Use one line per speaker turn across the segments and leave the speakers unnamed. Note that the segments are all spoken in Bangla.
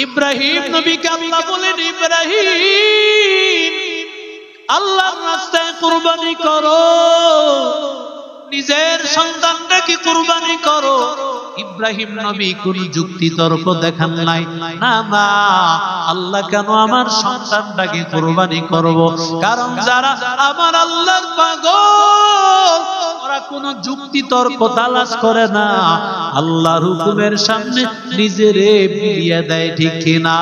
ইব্রাহিম নবীকে আল্লাহ বলেন, ইব্রাহিম আল্লাহর রাস্তায় কুরবানি করো, নিজের সন্তানটাকে কুরবানি করো। ইব্রাহিম নবী কোন যুক্তি তর্ক দেখান নাই, না না আল্লাহ কেন আমার সন্তানটাকে কুরবানি করব? কারণ যারা আমার আল্লাহর পাগল ওরা কোন যুক্তি তর্ক তালাশ করে না, আল্লাহর হুকুমের সামনে নিজেরে বিলিয়ে দেয়, ঠিক কিনা?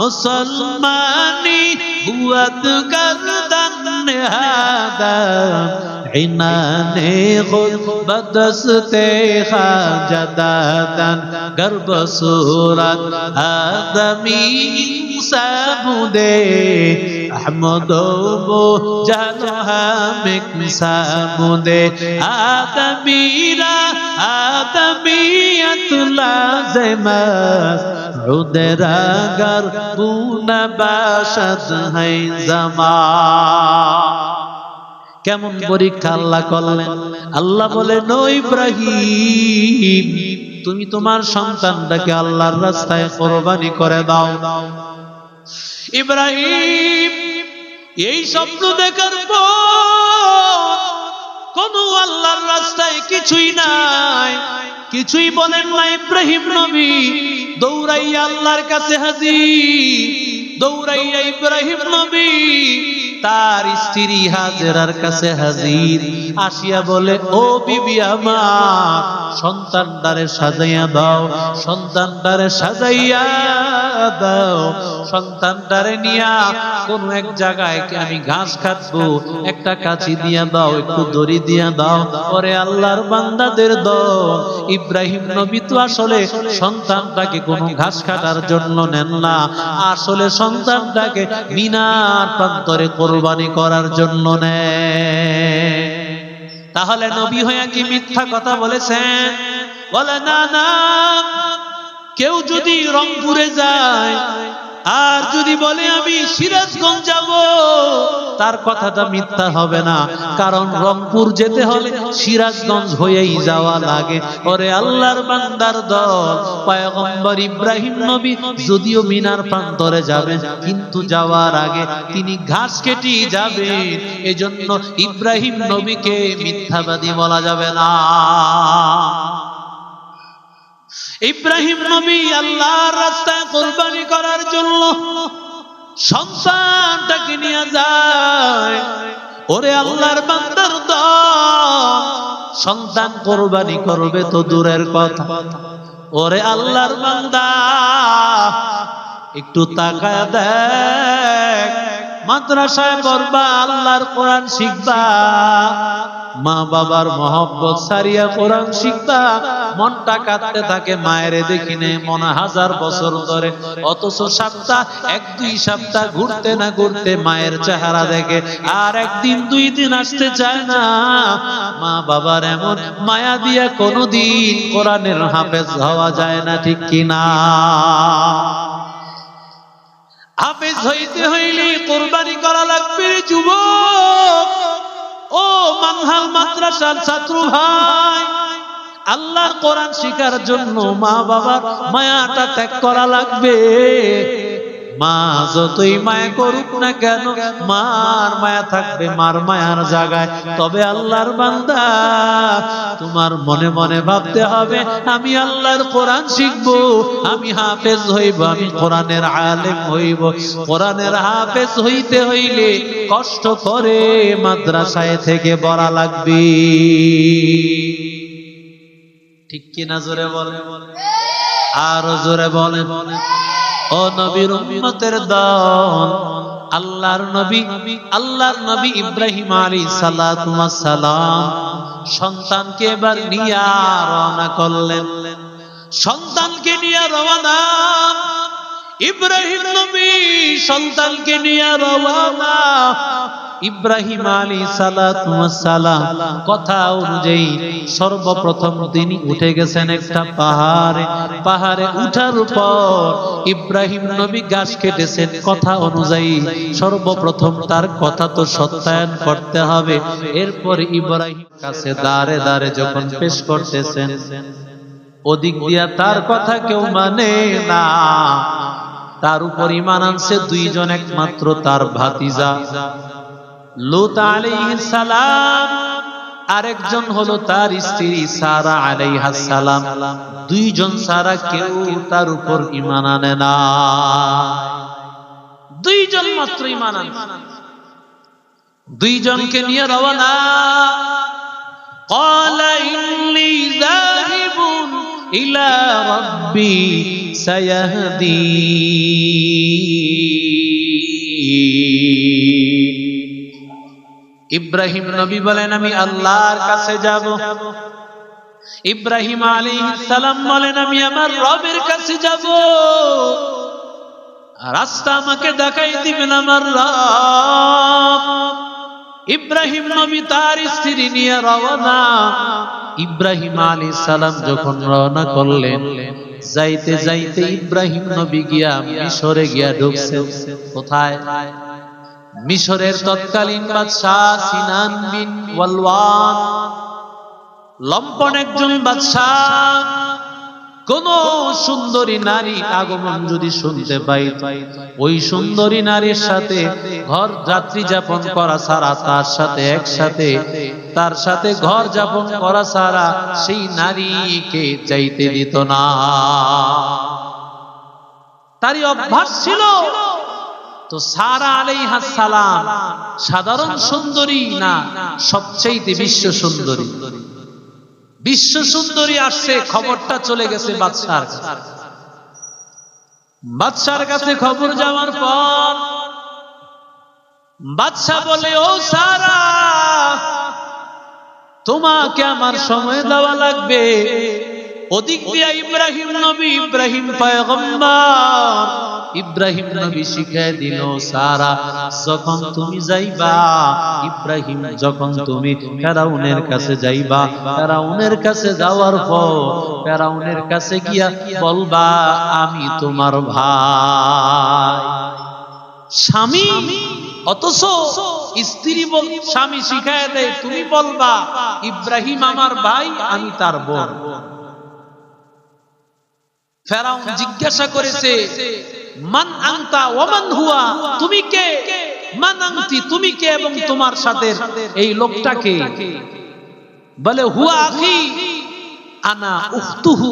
মুসলমানি বুয়াত করদান হাদা ইনানে গুরবতস্তে খাজাদান গর্ব সুরাত আদমি সামুদে আহমদো জানহা মেক সামুদে আদমিরা আদমিয়ত লাজমাস উদরাগর বুনা বাশদ হাই জামা। কেমন পরীক্ষা আল্লাহ করলেন? আল্লাহ বলেন, ও ইব্রাহিম তুমি তোমার সন্তানটাকে আল্লাহর রাস্তায় কুরবানি করে দাও। ইব্রাহিম এই স্বপ্ন দেখার পর কোন আল্লাহর রাস্তায় কিছুই নাই, কিছুই বলেন না। ইব্রাহিম নবী দৌড়াইয়া আল্লাহর কাছে হাজির, দৌড়াইয়া ইব্রাহিম নবী তার স্ত্রী হাজেরার কাছে হাজির, আসিয়া বলে, ও বিবি আমার সন্তানটারে সাজাইয়া দাও, সন্তানটারে সাজাইয়া দাও, সন্তানটারে নিয়া কোন এক জায়গায় আমি ঘাস কাটবো, একটা কাঁচি দিয়া দাও, একটু দড়ি দিয়া দাও। ওরে আল্লাহর বান্দাদের দল, ইব্রাহিম নবী তো আসলে সন্তানটাকে কোনো ঘাস কাটার জন্য নেন না, আসলে সন্তানটাকে মিনার প্রান্তরে কুরবানি করার জন্য নেয়। তাহলে নবী হয়ে কি মিথ্যা কথা বলেছেন? বলে না না, কেউ যদি রংপুরে যায় আর যদি বলে আমি সিরাজগঞ্জ যাব, তার কথাটা মিথ্যা হবে না, কারণ রংপুর যেতে হলে সিরাজগঞ্জ হয়েই যাওয়া লাগে। ওরে আল্লাহর বান্দার দল, পয়গম্বর ইব্রাহিম নবী যদিও মিনার প্রান্তরে যাবেন, কিন্তু যাওয়ার আগে তিনি ঘাস কেটে যাবেন, এজন্য ইব্রাহিম নবীকে মিথ্যাবাদী বলা যাবে না। ইব্রাহিম নবী আল্লাহর রাস্তায় কুরবানি করার জন্য সন্তানটাকে নিয়ে যায়। ওরে আল্লাহর বান্দার দল, সন্তান কুরবানি করবে তো দূরের কথা, ওরে আল্লাহর বান্দা একটু তাকায় দেখ, মাদ্রাসায় পড়বা, আল্লাহর কোরআন শিখবা, মা বাবার মহব্বত সারিয়া কোরআন শিখবা, মনটা কাঁদতে থাকে মায়ের দেখিনে মনে হাজার বছর ধরে, অথচ সপ্তাহ এক দুই সপ্তাহ ঘুরতে না ঘুরতে মায়ের চেহারা দেখে আর একদিন দুই দিন আসতে চায় না। মা বাবার এমন মায়া দিয়ে কোনোদিন কোরআনের হাফেজ হওয়া যায় না, ঠিক কিনা? হাফেজ হইতে হইলে কুরবানি করা লাগবে যুবক। ও মানহাল মাদ্রাসার ছাত্র ভাই, আল্লাহর কোরআন শিখার জন্য মা বাবার মায়াটা ত্যাগ করা লাগবে। মা যতই মায়া করুক না কেন, মার মায়া থাকবে মার মায়ার জায়গায়। তবে আল্লাহর বান্দা, তোমার মনে মনে ভাবতে হবে আমি আল্লাহর কোরআন শিখবো, আমি হাফেজ হইব, আমি কোরআনের আলেম হইব। কোরআনের হাফেজ হইতে হইলে কষ্ট করে মাদ্রাসায় থেকে পড়া লাগবে, ঠিক কিনা? জোরে বলে, আরো জোরে বলে। ও নবীর উম্মতের দল, আল্লাহর নবী ইব্রাহিম আলাইহিস সালাতু ওয়াস সালাম সন্তানকে এবার নিয়ে রওনা করলেন। সন্তানকে নিয়ে রওনা, ইব্রাহিম নবী সন্তানকে নিয়ে রওনা। ইব্রাহিম আলাইহিস সালাতু ওয়াস সালাম কথা অনুযায়ী সর্বপ্রথম তিনি উঠে গেছেন একটা পাহাড়ে। পাহাড়ে উঠার পর ইব্রাহিম নবী গাছ কেটেছেন কথা অনুযায়ী। সর্বপ্রথম তার কথা তো সত্যায়ন করতে হবে। এরপর ইব্রাহিম কাছে দাঁড়ে দাঁড়ে যখন পেশ করতেছেন, ওদিক দিয়া তার কথা কেউ মানে না। তার উপর ঈমান আনছে দুইজন, একমাত্র তার ভাতিজা লূত আলাইহিস সালাম, আরেকজন হলো তার স্ত্রী সারা আলাইহাস সালাম। দুইজন ছাড়া কেউ তার উপর ঈমান আনে না, দুইজন মাত্র ঈমান আনছে। দুইজনকে নিয়ে রওনা। ক্বালা ইন্নী যাহিবুন ইলা রাব্বি সায়াহদিন। ইব্রাহিম নবী বলেন আমি আল্লাহর কাছে যাব। ইব্রাহিম আলাইহিস সালাম বলেন আমি আমার রবের কাছে যাব, রাস্তা আমাকে দেখাই দিবেন আমার রব। ইব্রাহিম নবী তার স্ত্রী নিয়ে রওনা। ইব্রাহিম আলাইহিস সালাম যখন রওনা করলেন, যাইতে যাইতে ইব্রাহিম নবী গিয়া মিশরে গিয়া ঢুকছেন। কোথায়? মিশরের তৎকালীন বাদশাহ সিনান বিন ওয়ালওয়ান, লম্পন একজন বাদশাহ। কোন সুন্দরী নারী আগমন যদি শুনতে পাই, ওই সুন্দরী নারীর সাথে ঘর রাত্রি যাপন করা ছাড়া, তার সাথে ঘর যাপন করা ছাড়া সেই নারীকে যাইতে দিত না। তারই অভ্যাস ছিল। তো সারা আলাইহাস সালাম সাধারণ সুন্দরী না, সবচেয়ে বিশ্ব সুন্দরী। বিশ্ব সুন্দরী আসছে, খবরটা চলে গেছে বাদশার কাছে। বাদশার কাছে খবর যাওয়ার পর বাদশা বলে, ও সারা, তোমাকে আমার সময় দেওয়া লাগবে। ওদিক দিয়া ইব্রাহিম নবী, ইব্রাহিম পয়গম্বর, ইব্রাহিম নবী শিখায় দিল, সারা যখন তুমি যাইবা, ইব্রাহিম যখন তুমি ফেরাউনের কাছে যাইবা, ফেরাউনের কাছে যাওয়ার পর ফেরাউনের কাছে গিয়া বলবা আমি তোমার ভাই। স্বামী, অথচ স্ত্রী স্বামী শিখায় দেয়, তুমি বলবা ইব্রাহিম আমার ভাই, আমি তার বোন। ফেরাউন জিজ্ঞাসা করেছে, মান আনতা ওয়া মান হুয়া, তুমি কে? মান আনতি, তুমি কে এবং তোমার সাথে এই লোকটা কে? বলে হুয়া আখি আনা উখতুহু,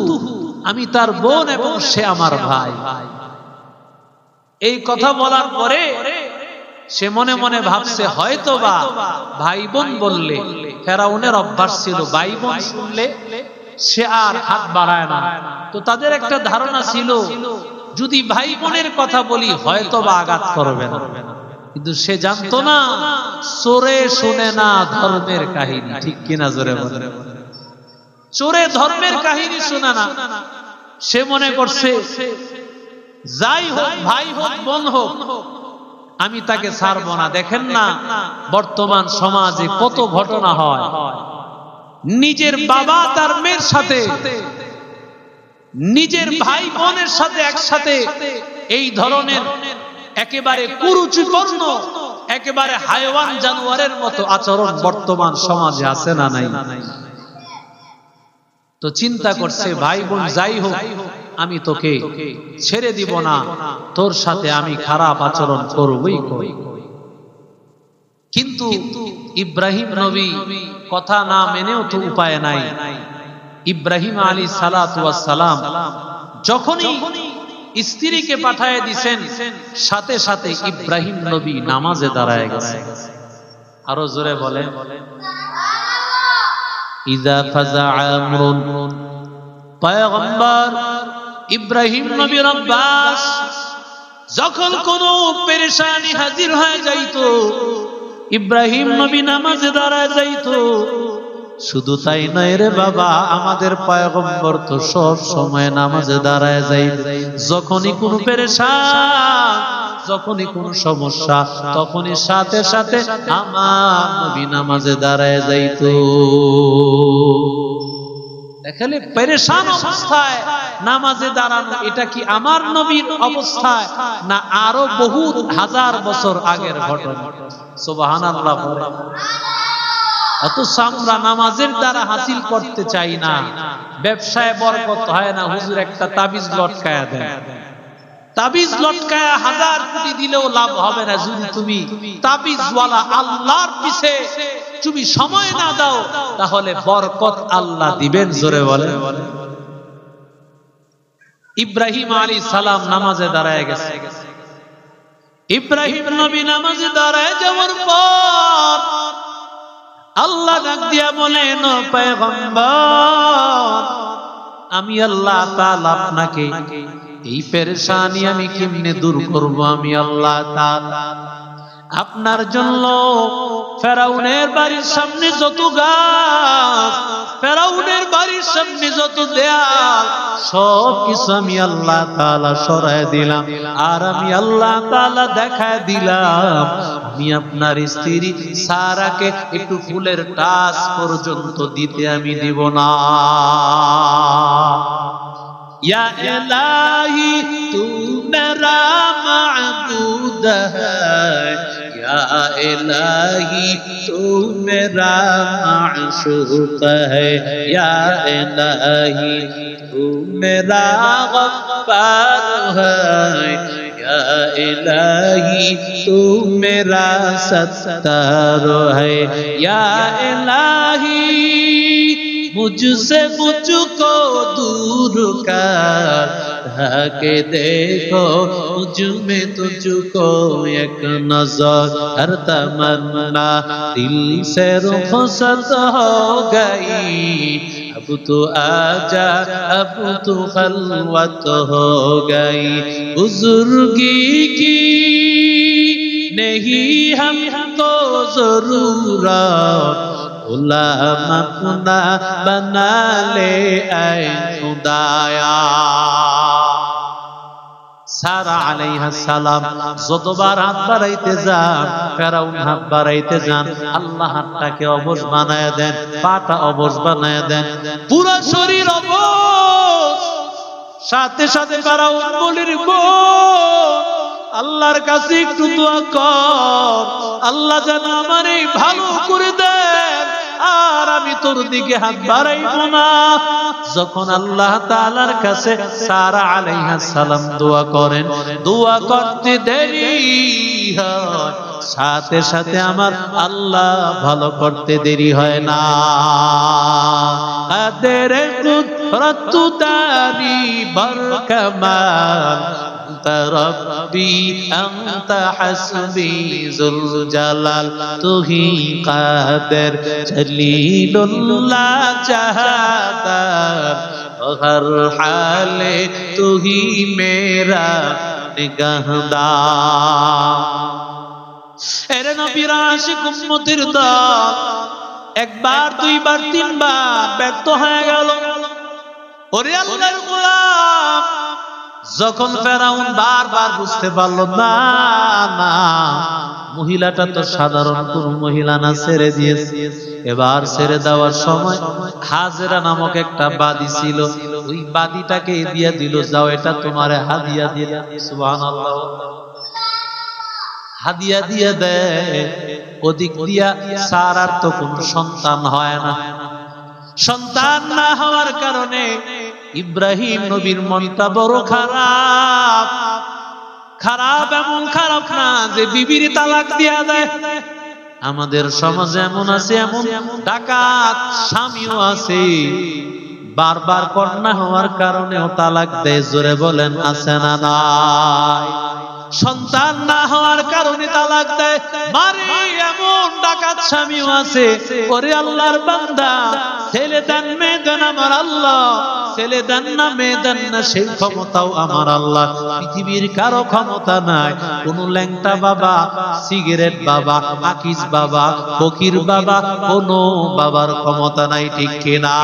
আমি তার বোন এবং সে আমার ভাই। এই কথা বলার পরে সে মনে মনে ভাবছে হয়তোবা ভাই বোন বললে, ফেরাউনের অভ্যাস ছিল ভাই বোন শুনলে সে আর হাত বাড়ায় না। তো তাদের একটা ধারণা ছিল যদি ভাই বোনের কথা বলি হয়তোবা আঘাত করবে না। কিন্তু সে জানতো না, চোরে শুনে না ধর্মের কাহিনী, ঠিক কিনা জোরে বলে? চোরে ধর্মের কাহিনী শুনে না। সে মনে করছে যাই হোক, ভাই হোক বোন হোক, আমি তাকে ছাড়বো না। দেখেন না বর্তমান সমাজে কত ঘটনা হয়, নিজের বাবা তার মেয়ের সাথে, নিজের ভাই বোনের সাথে একসাথে এই ধরনের একেবারে কুরুচিপূর্ণ, একেবারে হায়ওয়ান জানোয়ারের মতো আচরণ বর্তমান সমাজে আছে না নাই? তো চিন্তা করছে ভাই বোন যাই হোক, আমি তোকে ছেড়ে দিব না, তোর সাথে আমি খারাপ আচরণ করবই করব। কিন্তু ইব্রাহিম নবী কথা না মেনেও তো উপায় নাই। ইব্রাহিম আলাইহিস সালাতু ওয়াস সালাম যখনই স্ত্রীকে পাঠিয়ে দিবেন, সাথে সাথে ইব্রাহিম নবী নামাজে দাঁড়ায় গেছে। আরো জোরে বলে, ইযা ফাজা আমরুন, পয়গম্বর ইব্রাহিম নবীর আব্বাস যখন কোন পেরেশানি হাজির হয়ে যাইতো, ইব্রাহিম নবী নামাজে দাঁড়ায় যাইতো। শুধু তাই নয় রে বাবা, আমাদের পয়গম্বর তো সব সময় নামাজে দাঁড়ায় যাইত। যখনই কোনো পেরেশান, যখনই কোনো সমস্যা, তখনই সাথে সাথে আমার নবী নামাজে দাঁড়ায় যাইতো। দেখলে পেরেশান অবস্থায় নামাজে দাঁড়ানো, এটা কি আমার নবীর অবস্থায় না আরো বহু হাজার বছর আগের ঘটনা? সুবহানাল্লাহ। অথচ আমরা নামাজের দ্বারা হাসিল করতে চাই না। ব্যবসায় বরকত হয় না, হুজুর একটা তাবিজ লটকায়া দেন। তাবিজ লটকায়া 1000 কোটি দিলেও লাভ হবে না যদি তুমি তাবিজওয়ালা আল্লাহর পিছে তুমি সময় না দাও, তাহলে বরকত আল্লাহ দিবেন। জোরে বলেন। ইব্রাহিম আলাইহিস সালাম নামাজে দাঁড়ায় গেছে। ইব্রাহিম নবী নামাজে দাঁড়ায় যাওয়ার পর আল্লাহ ডাক দিয়া বলেন, ও পয়গম্বর, আমি আল্লাহ তাআলা আপনাকে এই পেরেশানি আমি কেমনে দূর করব? আমি আল্লাহ তাআলা আপনার জন্য ফেরাউনের বাড়ির সামনে যত গাছ, ফেরাউনের বাড়ির সামনে যত দেয়াল, সব কিছু আমি আল্লাহ তাআলা সরায় দিলাম। আর আমি আল্লাহ তাআলা দেখায় দিলাম আমি আপনার স্ত্রী সারাকে একটু ফুলের টাচ পর্যন্ত দিতে আমি দিব না। या इलाही तू मेरा माबूद है, या इलाही तू मेरा माशूक है, या इलाही तू मेरा गफ्फार है, या इलाही तू मेरा सत्तार है, या इलाही मुझसे मुझको दूर कर, ढके देखो मुझ में तुझको एक नजर, हर तमन्ना दिल से रुखसत हो गई, अब तो आजा अब तो खलवत हो गई, बुजुर्गी की नहीं हमको जरूरत, गुलाम अपना बना ले ऐ खुदाया। সারা আলাইহিস সালাম যতবার হাত বাড়াইতে যান, ফেরাউন হাত বাড়াইতে যান, আল্লাহ হাতটাকে অবশ বানায়া দেন, পাটা অবশ বানায়া দেন, পুরো শরীর অবশ। সাথে সাথে ফেরাউন বলির আল্লাহর কাছে একটু দোয়া কর, আল্লাহ যেন আমারে ভালো করে দেন, আর আমি তোর দিকে হাত বাড়াইব না। যখন আল্লাহ তাআলার কাছে সারা আলাইহিস সালাম দোয়া করেন, দোয়া করতে দেরি হয়, সাথে সাথে আমার আল্লাহ ভালো করতে দেরি হয় না। কাদের কুদরত তারি বরকমাল, रब्बी अंत हस्बी जुल जलाल, तू ही कादिर जलीलुल्लाह जहादार, हर हाले तू ही मेरा निगहदार। এরে নবীর আশিক উম্মতের দল একবার দুইবার তিনবার ব্যর্থ হয়ে গেল। ওরে আল্লাহর গোলাম, যখন ফেরাউন বারবার বুঝতে পারলো না না মহিলাটা তো সাধারণ কোন মহিলা না, ছেড়ে দিয়েছে। এবার ছেড়ে দেওয়ার সময় হাজেরা নামক একটা বাদী ছিল, ওই বাদীটাকে দিয়ে দিল, যাও এটা তোমারে হাদিয়া দিয়ে। সুবহানাল্লাহ। হাদিয়া দিয়ে দেয়। ওদিক দিয়া সারার তো কোন সন্তান হয় না। সন্তান না হওয়ার কারণে ইব্রাহিম নবীর মনটা বড় খারাপ। খারাপ এমন খারাপ না যে বিবির তালাক দিয়া দেয়। আমাদের সমাজে এমন আছে, এমন ডাকাত স্বামীও আছে, বারবার কন্যা হওয়ার কারণেও তালাক দেয়। জোরে বলেন আছে না নাই? সন্তান না হওয়ার কারণে তালাক দেয়, মারে এমন ডাকাত স্বামীও আছে। ওরে আল্লাহর বান্দা, ছেলে দেন মেয়ে দেন আমার আল্লাহ, ছেলে দেন না মেয়ে দেন না সেই ক্ষমতাও আমার আল্লাহ। পৃথিবীর কারো ক্ষমতা নাই। কোন ল্যাংটা বাবা, সিগারেট বাবা, আকিস বাবা, ফকির বাবা, কোন বাবার ক্ষমতা নাই, ঠিক কিনা?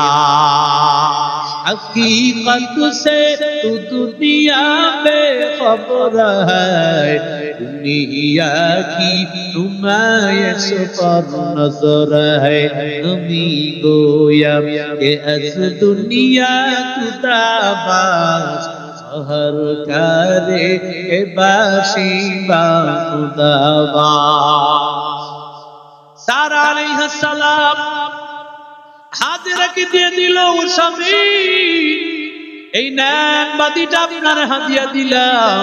हकीकत से तू दुनिया में खबर है, दुनिया की नुमाइश पर नजर है, हमी गोया के अस दुनिया खुदाबाज, हर करे बाशी बा खुदाबाज। সারা আলাইহিস সালাম হাজেরাকে দিয়ে দিল, ও স্বামী এই নেন বাদীটা আপনার হাদিয়া দিলাম,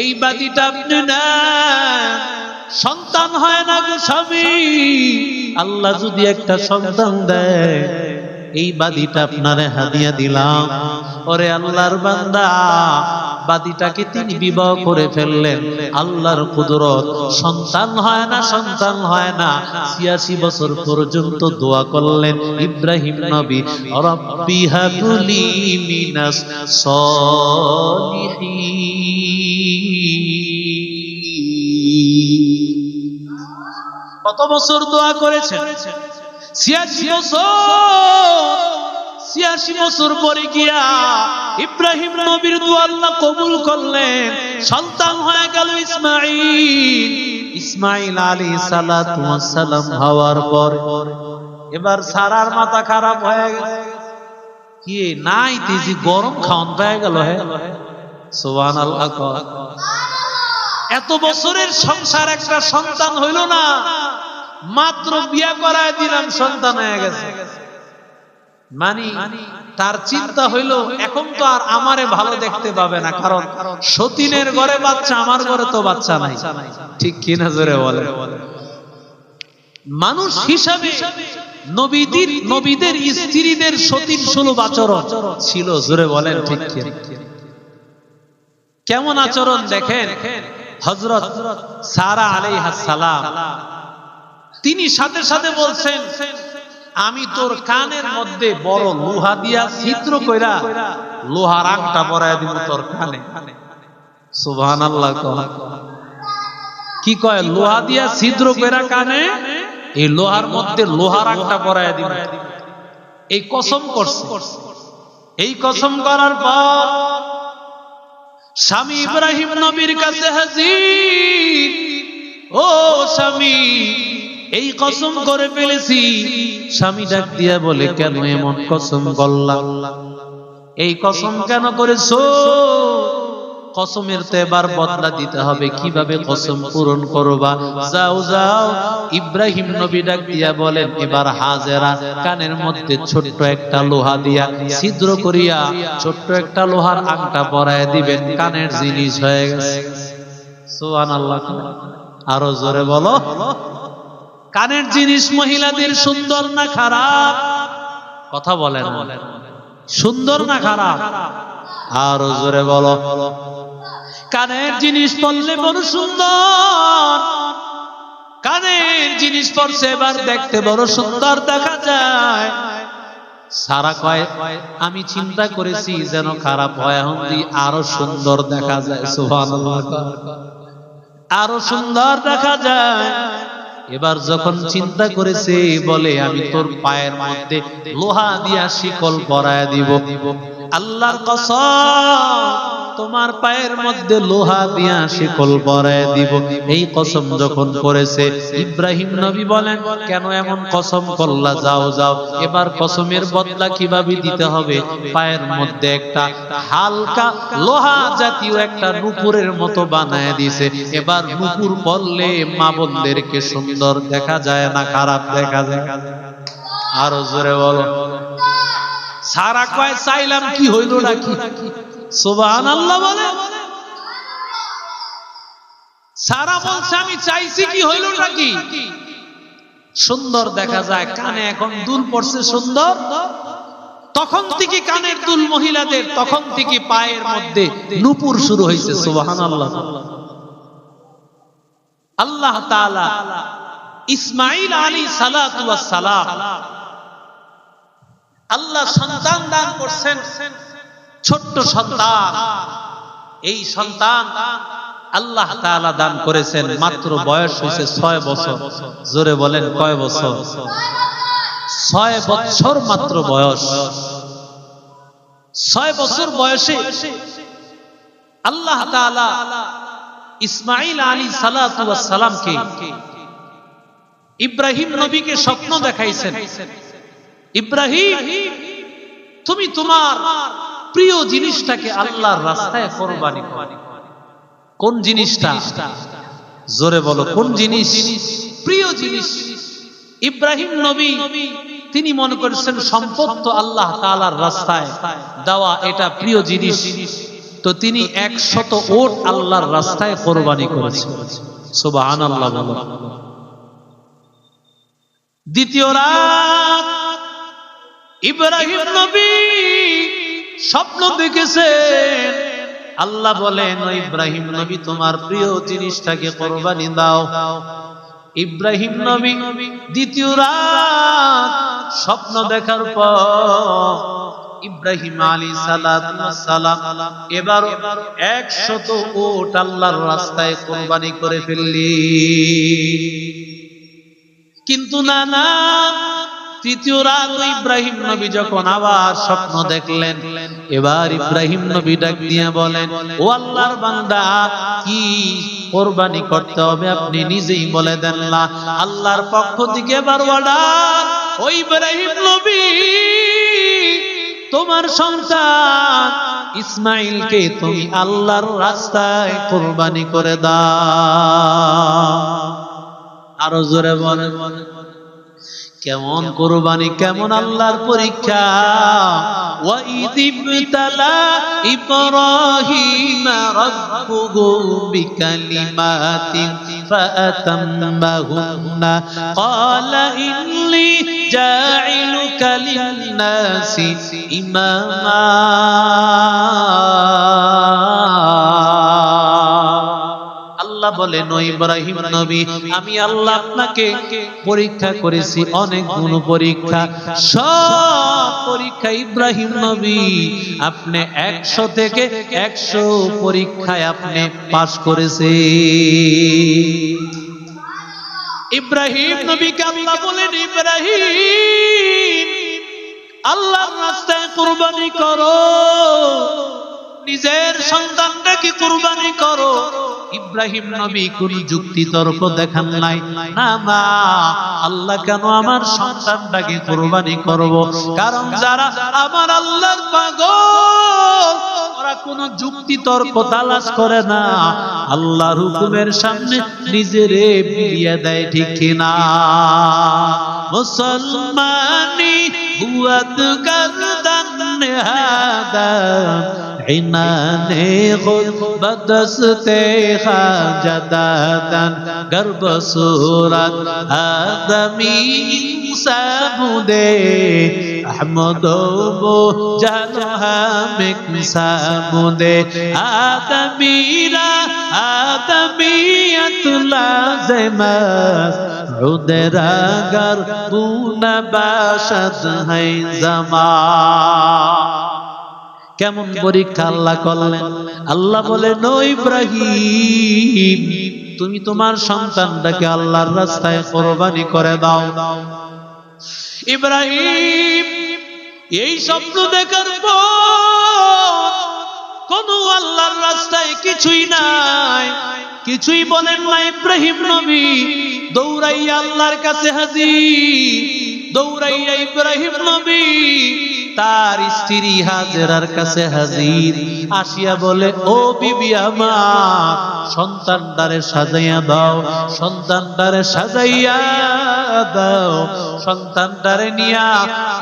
এই বাদীটা আপনি নেন। সন্তান হয় না গো স্বামী, আল্লাহ যদি একটা সন্তান দেয় এই বাদীটা আপনারে হাদিয়া দিলাম। ওরে আল্লাহর বান্দা, বাদীটাকে তিনি বিবাহ করে ফেললেন। আল্লাহর কুদরত, সন্তান হয় না, সন্তান হয় না। ৮৬ বছর পর্যন্ত দোয়া করলেন ইব্রাহিম নবী, রব্বি হাবলি মিনাস সলিহিন। কত বছর দোয়া করেছেন? ৮৬ বছর। ৮৬ বছর পরে গিয়া ইব্রাহিম নবীর দোয়া আল্লাহ কবুল করলেন। সন্তান হয়ে গেল ইসমাঈল। ইসমাঈল আলাইহিস সালাতু ওয়াস সালাম হওয়ার পর এবার সারার মাথা খারাপ হয়ে গেছে। কি নাই তেজি গরম খাওন পেয়ে গেল। হে সুবহানাল্লাহ। এত বছরের সংসার, একটা সন্তান হইল না, মাত্র বিয়া করায় দিলাম, সন্তান হয়ে গেছে। মানে তার চিন্তা হইল এখন তো আর আমারে ভালো দেখতে পাবে না, কারণ সতীনের ঘরে বাচ্চা, আমার ঘরে তো বাচ্চা নাই। ঠিক কিনা জোরে বলে? মানুষ হিসাবে নবীদের স্ত্রীদের সতীন সুলভ আচরণ ছিল। জোরে বলেন ঠিক কিনা? কেমন আচরণ দেখেন। হযরত সারা আলাইহিস সালাম তিনি সাথে সাথে বলছেন, আমি তোর কানের মধ্যে বড় লোহা দিয়া ছিদ্র কইরা লোহার আংটা পরায় দিব তোর কানে। সুবহানাল্লাহ। কি কয়? লোহা দিয়া ছিদ্র কইরা কানে, এই লোহার মধ্যে লোহার আংটা পরায় দিব। এই কসম করছে। এই কসম করার পর স্বামী ইব্রাহিম নবীর কাছে হাজির। ও স্বামী, এই কসম করে ফেলেছি। স্বামী ডাক দিয়া বলে, কেন এমন কসম করলা? এই কসম কেন করেছো? কসমের তো এবার বদলা দিতে হবে, কিভাবে কসম পূরণ করবা? যাও যাও। ইব্রাহিম নবী ডাক দিয়া বলেন, এবার হাজেরা কানের মধ্যে ছোট্ট একটা লোহা দিয়া ছিদ্র করিয়া ছোট্ট একটা লোহার আংটা পরায় দিবেন, কানের জিনিস হয়ে গেছে। সুবহানাল্লাহ। আরো জোরে বলো। কানের জিনিস মহিলাদের সুন্দর না খারাপ? কথা বলেন, সুন্দর না খারাপ? আরো জোরে বলো। কানের জিনিস পরলে বড় সুন্দর। কানের জিনিস পরছে, এবার দেখতে বড় সুন্দর দেখা যায়। সারা কয়, আমি চিন্তা করেছি যেন খারাপ হয়, এখন আরো সুন্দর দেখা যায়। সুবহানাল্লাহ। আরো সুন্দর দেখা যায়। এবার যখন চিন্তা করেছে, বলে আমি তোর পায়ের মধ্যে লোহা দিয়া শিকল পরায় দিব। আল্লাহর কসম, তোমার পায়ের মধ্যে লোহা দিয়া শিকল পরায় দিব। এই কসম যখন করেছে, ইব্রাহিম নবী বলেন, কেন এমন কসম করলা? যাও যাও, এবার কসমের বদলা কিভাবে দিতে হবে? পায়ের মধ্যে একটা হালকা লোহা জাতীয় একটা নূপুরের মতো বানায় দিয়েছে। এবার নূপুর পরলে মা বোনদেরকে সুন্দর দেখা যায় না খারাপ দেখা যায়? আরো জোরে বলো। সারা কয়, চাইলাম কি হইল নাকি? সুবহানাল্লাহ বলে। সারা বলছে, আমি চাইছি কি হইল নাকি? সুন্দর দেখা যায়। কানে এখন দুল পড়ছে সুন্দর। তখন থেকে কানের দুল মহিলাদের, তখন থেকে পায়ের মধ্যে নূপুর শুরু হয়েছে। সুবহানাল্লাহ। আল্লাহ তাআলা ইসমাঈল আলাইহিস সালাতু ওয়াস সালাম, আল্লাহ সন্তান দান করছেন, ছোট্ট সন্তান। এই সন্তান আল্লাহ তাআলা দান করেছেন, মাত্র বয়স হয়েছে 6 বছর। জোরে বলেন, কয় বছর? 6 বছর মাত্র বয়স। 6 বছর বয়সে আল্লাহ তাআলা ইসমাঈল আলাইহিস সালাতু ওয়াস সালামকে, ইব্রাহিম নবীকে স্বপ্ন দেখাইছেন, ইব্রাহিম তুমি তোমার প্রিয় জিনিসটাকে আল্লাহর রাস্তায় কুরবানি করো। কোন জিনিসটা? জোরে বলো, কোন জিনিস? প্রিয় জিনিস। ইব্রাহিম নবী তিনি মনে করেছেন সম্পদ তো আল্লাহ তাআলার রাস্তায় দেওয়া, এটা প্রিয় জিনিস, তো তিনি 100 ওট আল্লাহর রাস্তায় কোরবানি করেছেন। সুবহানাল্লাহ। দ্বিতীয় রাত ইব্রাহিম নবী স্বপ্ন দেখেছেন। আল্লাহ বলেন, ও ইব্রাহিম নবী তোমার প্রিয় জিনিসটাকে কোরবানি দাও। ইব্রাহিম নবী দ্বিতীয় রাত স্বপ্ন দেখার পর ইব্রাহিম আলাইহিস সালাম এবার 100 ওট আল্লাহর রাস্তায় কোরবানি করে ফেললি। কিন্তু না, তৃতীয় রাত ইব্রাহিম নবী যখন আবার স্বপ্ন দেখলেন, এবার ইব্রাহিম নবী ডাক দিয়ে বলেন, ও আল্লাহর বান্দা, কি কোরবানি করতে হবে আপনি নিজেই বলে দেন না। আল্লাহর পক্ষ থেকে এবার অর্ডার, ও ইব্রাহিম নবী তোমার সন্তান ইসমাইলকে তুমি আল্লাহর রাস্তায় কোরবানি করে দাও। আরো জোরে বলেন, কেমন কোরবানি, কেমন আল্লাহর পরীক্ষা। ওয়া ইযিবতালা ইব্রাহিম রাব্বুহু বিকালিমাতিন ফাআতাম্মাহুন্না ক্বালা ইন্নী জাইলুকা লিন-নাসি ইমামা। আল্লাহ বলেন, ও ইব্রাহিম নবী আমি আল্লাহ আপনাকে পরীক্ষা করেছি, অনেকগুলো পরীক্ষা, সব পরীক্ষা ইব্রাহিম নবী আপনি 100 থেকে 100 পরীক্ষায় আপনি পাস করেছে। ইব্রাহিম নবীকে আল্লাহ বলেন, ইব্রাহিম আল্লাহর রাস্তায় কুরবানি করো, নিজের সন্তানটাকে কুরবানি করো। ইব্রাহিম নবী কোন যুক্তি তর্ক দেখান নাই, না না আল্লাহ কেন আমার সন্তানটাকে কুরবানি করব? কারণ যারা আমার আল্লাহর পাগল ওরা কোন যুক্তি তর্ক তালাশ করে না, আল্লাহর হুকুমের সামনে নিজেরে বিলিয়ে দেয়, ঠিক কিনা? মুসলমানি বুয়াত করদান হাদা ইনানে গুলবদস্তে খাজাদান গর্ব সুরাত আদমি সামুদে আহমদ বো জানহা মেক সামুদে আদমিরা আদমিয়ত লাজমাস উদরাগর বুনা বাশদ হাই জামা। কেমন পরীক্ষা আল্লাহ করলেন। আল্লাহ বলেন, ও ইব্রাহিম তুমি তোমার সন্তানটাকে আল্লাহর রাস্তায় কোরবানি করে দাও। ইব্রাহিম এই স্বপ্ন দেখার পর কোন আল্লাহর রাস্তায় কিছুই নাই, কিছুই বলেন না। ইব্রাহিম নবী দৌড়াইয়া আল্লাহর কাছে হাজির, দৌড়াইয়া ইব্রাহিম নবী তার স্ত্রী হাজেরার কাছে হাজির, আসিয়া বলে, ও বিবি আমার সন্তানটারে সাজাইয়া দাও, সন্তানটারে সাজাইয়া দাও, সন্তানটারে নিয়া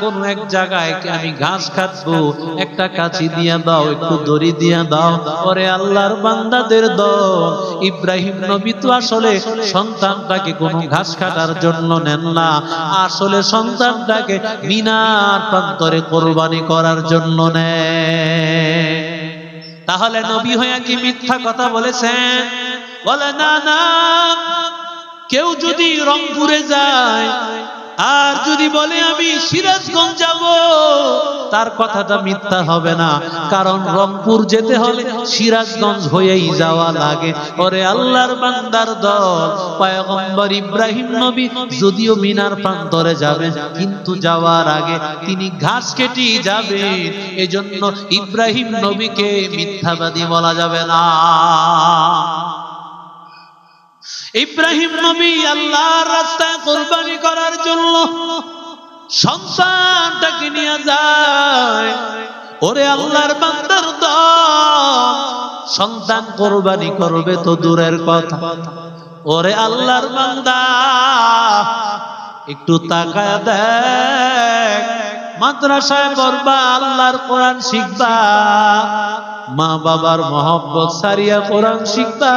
কোন এক জায়গায় আমি ঘাস কাটবো, একটা কাঁচি দিয়া দাও, একটু দড়ি দিয়া দাও। পরে আল্লাহর বান্দাদের দল ইব্রাহিম নবী তো আসলে সন্তানটাকে কোন ঘাস কাটার জন্য নেন না, আসলে সন্তানটাকে মিনার প্রান্তরে কোরবানি করার জন্য নেয়। তাহলে নবী হয়ে কি মিথ্যা কথা বলেছেন? বলে না না, কেউ যদি রংপুরে যায় আর যদি বলে আমি সিরাজগঞ্জ যাব, তার কথাটা মিথ্যা হবে না, কারণ রংপুর যেতে হলে সিরাজগঞ্জ হয়েই যাওয়া লাগে। ওরে আল্লাহর বান্দার দল, পয়গম্বর ইব্রাহিম নবী যদিও মিনার প্রান্তরে যাবেন, কিন্তু যাওয়ার আগে তিনি ঘাস কেটে যাবেন, এজন্য ইব্রাহিম নবীকে মিথ্যাবাদী বলা যাবে না। ইব্রাহিম নবী আল্লাহর রাস্তায় কুরবানি করার জন্য সন্তানটাকে নিয়ে যায়। ওরে আল্লাহর বান্দার দল, সন্তান কোরবানি করবে তো দূরের কথা, ওরে আল্লাহর বান্দা একটু তাকায় দেখ, মাদ্রাসায় পড়বা, আল্লাহর কোরআন শিখবা, মা বাবার মহব্বত সারিয়া কোরআন শিখবা,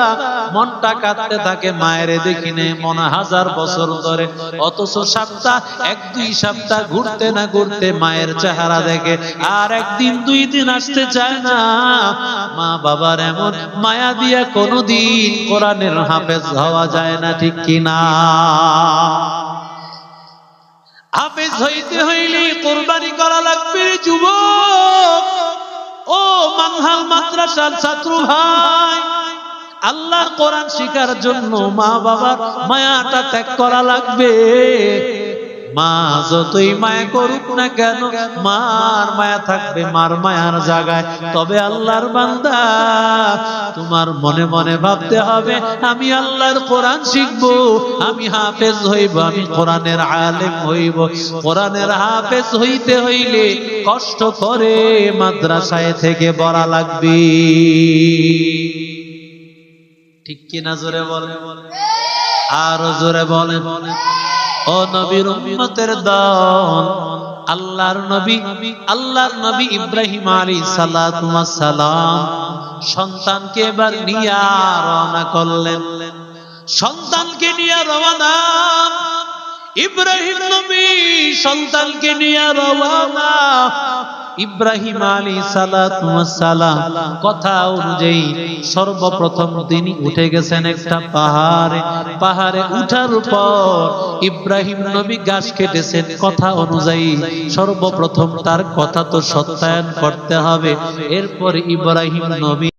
মনটা কাঁদতে থাকে মায়ের দেখিনে মনে 1000 বছর ধরে, অথচ সপ্তাহ 1-2 সপ্তাহ ঘুরতে না ঘুরতে মায়ের চেহারা দেখে আর 1-2 দিন আসতে চায় না। মা বাবার এমন মায়া দিয়া কোনোদিন কোরআনের হাফেজ হওয়া যায় না, ঠিক কিনা? হাফেজ হইতে হইলে কোরবানি করা লাগবে যুবক। ও মানহাল মাদ্রাসার ছাত্র ভাই, আল্লাহর কোরআন শিখার জন্য মা বাবার মায়াটা ত্যাগ করা লাগবে। মা যতই মায়া করুক না কেন, মার মায়া থাকবে মার মায়ার জায়গায়। তবে আল্লাহর বান্দা, তোমার মনে মনে ভাবতে হবে আমি আল্লাহর কোরআন শিখবো, আমি হাফেজ হইব, আমি কোরআনের আলেম হইব। কোরআনের হাফেজ হইতে হইলে কষ্ট করে মাদ্রাসায় থেকে পড়া লাগবে, ঠিক কিনা? জোরে বলে, আরো জোরে বলে। ও নবীর উম্মতের দল, আল্লাহর নবী ইব্রাহিম আলাইহিস সালাতু ওয়াস সালাম সন্তানকে এবার নিয়ে রওনা করলেন। সন্তানকে নিয়ে রওনা, ইব্রাহিম নবী সন্তানকে নিয়ে রওনা। ইব্রাহিম আলাইহিস সালাতু ওয়াস সালাম কথা অনুযায়ী সর্বপ্রথম তিনি উঠে গেছেন একটা পাহাড়ে। পাহাড়ে উঠার পর ইব্রাহিম নবী গাছ কেটেছেন কথা অনুযায়ী। সর্বপ্রথম তার কথা তো সত্যায়ন করতে হবে। এরপর ইব্রাহিম নবী